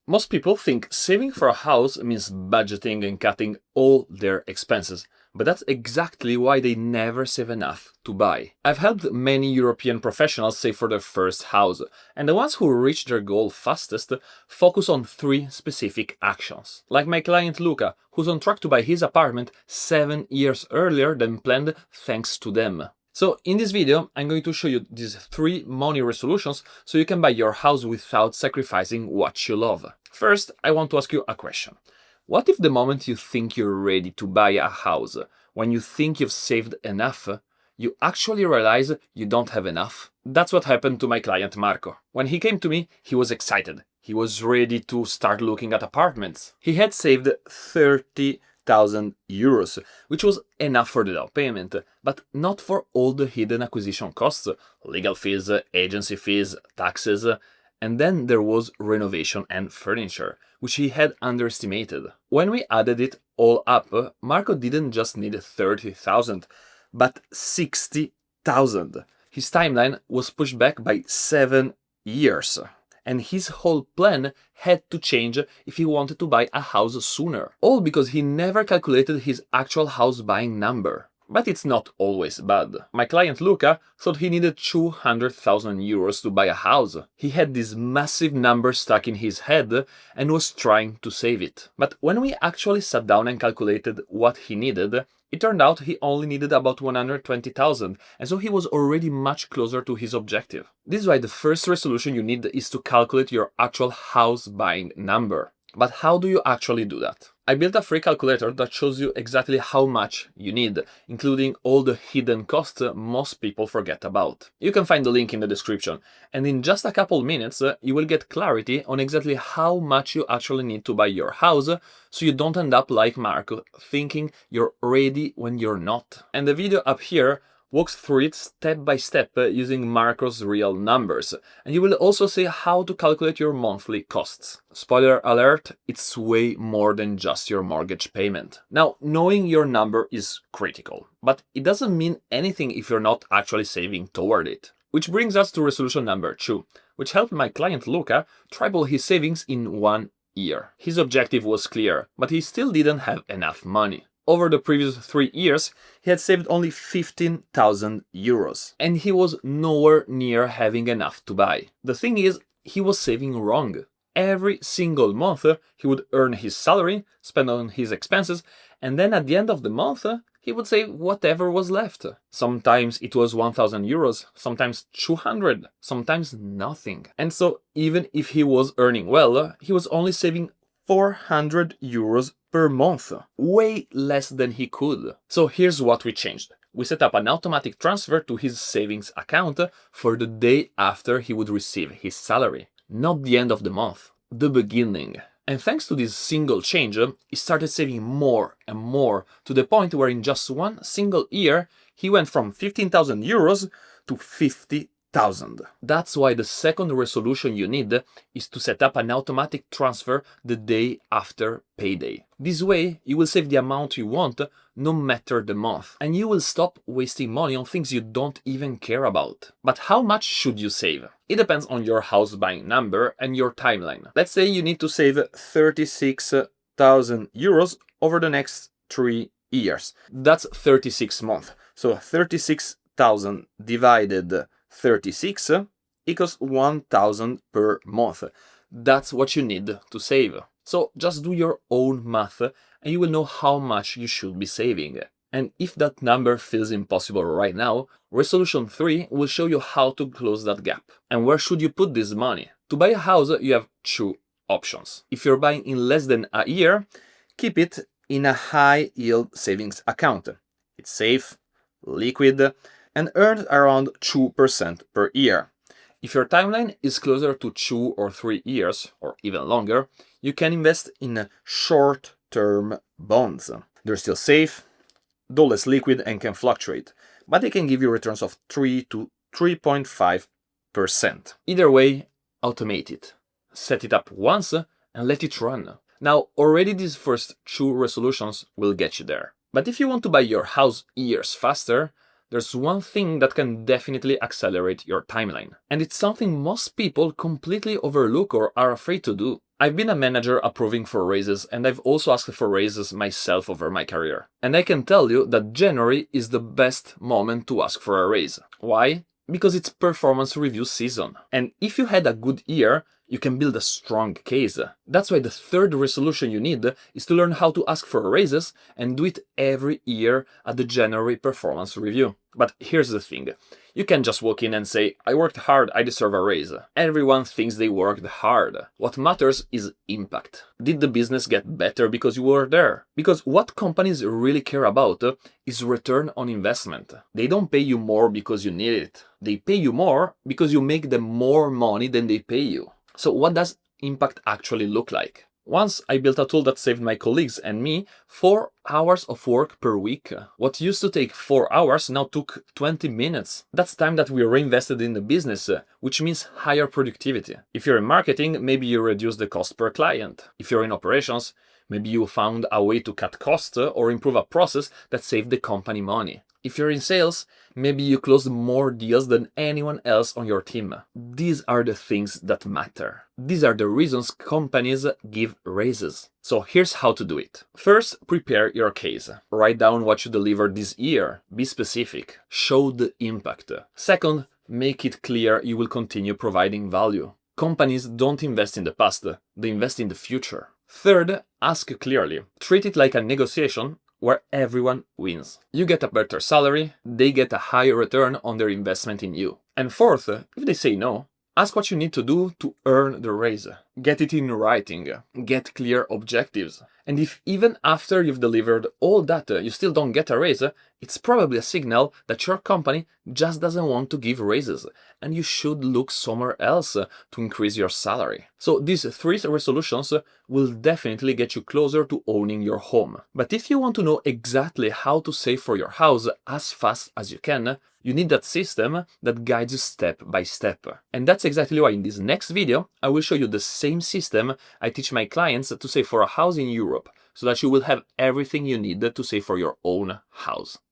Most people think saving for a house means budgeting and cutting all their expenses, but that's exactly why they never save enough to buy. I've helped many European professionals save for their first house, and the ones who reach their goal fastest focus on 3 specific actions. Like my client Luca, who's on track to buy his apartment 7 years earlier than planned thanks to them. So in this video, I'm going to show you these 3 money resolutions so you can buy your house without sacrificing what you love. First, I want to ask you a question. What if the moment you think you're ready to buy a house, when you think you've saved enough, you actually realize you don't have enough? That's what happened to my client Marco. When he came to me, he was excited. He was ready to start looking at apartments. He had saved 30,000 euros, which was enough for the down payment, but not for all the hidden acquisition costs, legal fees, agency fees, taxes, and then there was renovation and furniture, which he had underestimated. When we added it all up, Marco didn't just need 30,000, but 60,000. His timeline was pushed back by 7 years. And his whole plan had to change if he wanted to buy a house sooner. All because he never calculated his actual house buying number. But it's not always bad. My client Luca thought he needed 200,000 euros to buy a house. He had this massive number stuck in his head and was trying to save it. But when we actually sat down and calculated what he needed, it turned out he only needed about 120,000, and so he was already much closer to his objective. This is why the first resolution you need is to calculate your actual house buying number. But how do you actually do that? I built a free calculator that shows you exactly how much you need, including all the hidden costs most people forget about. You can find the link in the description, and in just a couple minutes you will get clarity on exactly how much you actually need to buy your house, so you don't end up like Marco, thinking you're ready when you're not. And the video up here walks through it step by step using Marco's real numbers, and you will also see how to calculate your monthly costs. Spoiler alert, it's way more than just your mortgage payment. Now, knowing your number is critical, but it doesn't mean anything if you're not actually saving toward it. Which brings us to resolution number 2, which helped my client Luca triple his savings in 1 year. His objective was clear, but he still didn't have enough money. Over the previous 3 years, he had saved only 15,000 euros, and he was nowhere near having enough to buy. The thing is, he was saving wrong. Every single month, he would earn his salary, spend on his expenses, and then at the end of the month, he would save whatever was left. Sometimes it was 1,000 euros, sometimes 200, sometimes nothing. And so, even if he was earning well, he was only saving 400 euros per month, way less than he could. So here's what we changed. We set up an automatic transfer to his savings account for the day after he would receive his salary. Not the end of the month, the beginning. And thanks to this single change, he started saving more and more, to the point where in just 1 single year, he went from 15,000 euros to 50,000. That's why the second resolution you need is to set up an automatic transfer the day after payday. This way, you will save the amount you want no matter the month, and you will stop wasting money on things you don't even care about. But how much should you save? It depends on your house buying number and your timeline. Let's say you need to save 36,000 euros over the next 3 years. That's 36 months. So 36,000 divided 36 equals 1,000 per month. That's what you need to save. So just do your own math and you will know how much you should be saving. And if that number feels impossible right now, resolution 3 will show you how to close that gap. And where should you put this money? To buy a house, you have 2 options. If you're buying in less than a year, keep it in a high yield savings account. It's safe, liquid, and earns around 2% per year. If your timeline is closer to 2 or 3 years, or even longer, you can invest in short-term bonds. They're still safe, though less liquid and can fluctuate, but they can give you returns of 3 to 3.5%. Either way, automate it. Set it up once and let it run. Now, already these first 2 resolutions will get you there. But if you want to buy your house years faster, there's one thing that can definitely accelerate your timeline. And it's something most people completely overlook or are afraid to do. I've been a manager approving for raises, and I've also asked for raises myself over my career. And I can tell you that January is the best moment to ask for a raise. Why? Because it's performance review season. And if you had a good year, you can build a strong case. That's why the third resolution you need is to learn how to ask for raises and do it every year at the January performance review. But here's the thing. You can't just walk in and say, I worked hard, I deserve a raise. Everyone thinks they worked hard. What matters is impact. Did the business get better because you were there? Because what companies really care about is return on investment. They don't pay you more because you need it. They pay you more because you make them more money than they pay you. So what does impact actually look like? Once I built a tool that saved my colleagues and me 4 hours of work per week. What used to take 4 hours now took 20 minutes. That's time that we reinvested in the business, which means higher productivity. If you're in marketing, maybe you reduce the cost per client. If you're in operations, maybe you found a way to cut costs or improve a process that saved the company money. If you're in sales, maybe you closed more deals than anyone else on your team. These are the things that matter. These are the reasons companies give raises. So here's how to do it. First, prepare your case. Write down what you delivered this year. Be specific. Show the impact. Second, make it clear you will continue providing value. Companies don't invest in the past, they invest in the future. Third, ask clearly. Treat it like a negotiation where everyone wins. You get a better salary, they get a higher return on their investment in you. And fourth, if they say no, ask what you need to do to earn the raise. Get it in writing. Get clear objectives. And if even after you've delivered all that you still don't get a raise, it's probably a signal that your company just doesn't want to give raises, and you should look somewhere else to increase your salary. So these 3 resolutions will definitely get you closer to owning your home. But if you want to know exactly how to save for your house as fast as you can, you need that system that guides you step by step. And that's exactly why in this next video, I will show you the same system I teach my clients to save for a house in Europe, so that you will have everything you need to save for your own house.